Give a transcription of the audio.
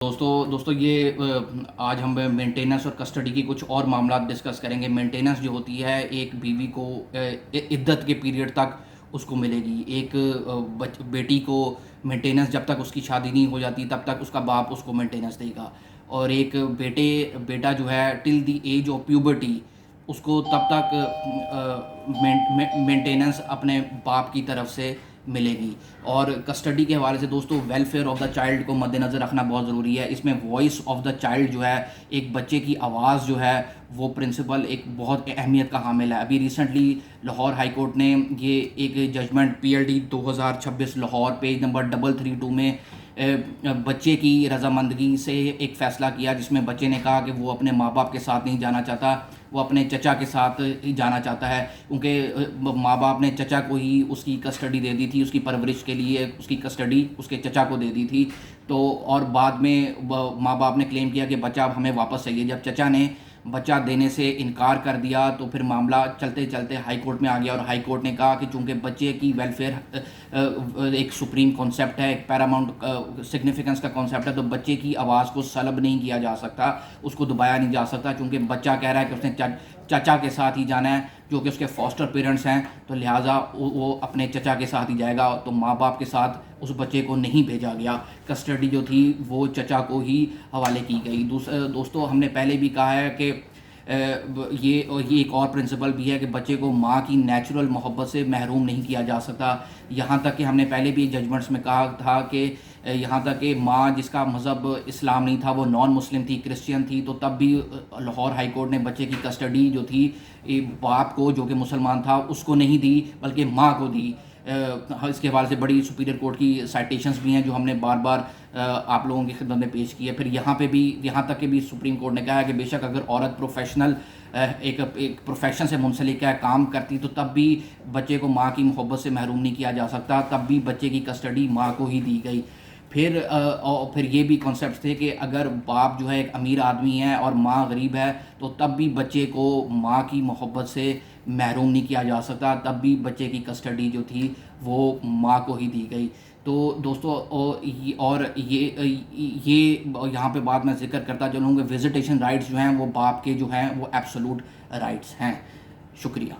دوستو یہ آج ہم مینٹیننس اور کسٹڈی کی کچھ اور معاملات ڈسکس کریں گے۔ مینٹیننس جو ہوتی ہے ایک بیوی کو عدت کے پیریڈ تک اس کو ملے گی۔ ایک بیٹی کو مینٹیننس جب تک اس کی شادی نہیں ہو جاتی تب تک اس کا باپ اس کو مینٹیننس دے گا، اور ایک بیٹا جو ہے ٹل دی ایج آف پیوبرٹی اس کو تب تک مینٹیننس اپنے باپ کی طرف سے ملے گی۔ اور کسٹڈی کے حوالے سے دوستو ویلفیئر آف دا چائلڈ کو مد نظر رکھنا بہت ضروری ہے۔ اس میں وائس آف دا چائلڈ جو ہے، ایک بچے کی آواز جو ہے، وہ پرنسپل ایک بہت اہمیت کا حامل ہے۔ ابھی ریسنٹلی لاہور ہائی کورٹ نے یہ ایک judgment PLD 2026 Lahore page number 332 میں بچے کی رضامندگی سے ایک فیصلہ کیا، جس میں بچے نے کہا کہ وہ اپنے ماں باپ کے ساتھ نہیں جانا چاہتا، وہ اپنے چچا کے ساتھ ہی جانا چاہتا ہے، کیونکہ ماں باپ نے چچا کو ہی اس کی کسٹڈی دے دی تھی، اس کی پرورش کے لیے اس کی کسٹڈی اس کے چچا کو دے دی تھی۔ تو اور بعد میں ماں باپ نے کلیم کیا کہ بچہ اب ہمیں واپس چاہیے۔ جب چچا نے بچہ دینے سے انکار کر دیا تو پھر معاملہ چلتے چلتے ہائی کورٹ میں آ گیا، اور ہائی کورٹ نے کہا کہ چونکہ بچے کی ویلفیئر ایک سپریم کانسیپٹ ہے، ایک پیراماؤنٹ سگنیفیکنس کا کانسیپٹ ہے، تو بچے کی آواز کو سلب نہیں کیا جا سکتا، اس کو دبایا نہیں جا سکتا، چونکہ بچہ کہہ رہا ہے کہ اس نے چچا کے ساتھ ہی جانا ہے جو کہ اس کے فاسٹر پیرنٹس ہیں، تو لہٰذا وہ اپنے چچا کے ساتھ ہی جائے گا۔ تو ماں باپ کے ساتھ اس بچے کو نہیں بھیجا گیا، کسٹڈی جو تھی وہ چچا کو ہی حوالے کی گئی۔ دوستو ہم نے پہلے بھی کہا ہے کہ یہ ایک اور پرنسپل بھی ہے کہ بچے کو ماں کی نیچرل محبت سے محروم نہیں کیا جا سکتا، یہاں تک کہ ہم نے پہلے بھی ججمنٹس میں کہا تھا کہ یہاں تک کہ ماں جس کا مذہب اسلام نہیں تھا، وہ نان مسلم تھی، کرسچین تھی، تو تب بھی لاہور ہائی کورٹ نے بچے کی کسٹڈی جو تھی باپ کو جو کہ مسلمان تھا اس کو نہیں دی بلکہ ماں کو دی۔ اس کے حوالے سے بڑی سپیریئر کورٹ کی سائٹیشنز بھی ہیں جو ہم نے بار بار آپ لوگوں کی خدمت میں پیش کی ہے۔ پھر یہاں پہ بھی یہاں تک کہ بھی سپریم کورٹ نے کہا ہے کہ بے شک اگر عورت پروفیشنل ایک پروفیشن سے منسلک ہے، کام کرتی، تو تب بھی بچے کو ماں کی محبت سے محروم نہیں کیا جا سکتا، تب بھی بچے کی کسٹڈی ماں کو ہی دی گئی۔ پھر یہ بھی کانسیپٹس تھے کہ اگر باپ جو ہے ایک امیر آدمی ہے اور ماں غریب ہے تو تب بھی بچے کو ماں کی محبت سے محروم نہیں کیا جا سکتا، تب بھی بچے کی کسٹڈی جو تھی وہ ماں کو ہی دی گئی۔ تو دوستو اور یہ یہاں پہ بات میں ذکر کرتا چلوں کہ وزیٹیشن رائٹس جو ہیں وہ باپ کے جو ہیں وہ ایبسولوٹ رائٹس ہیں۔ شکریہ۔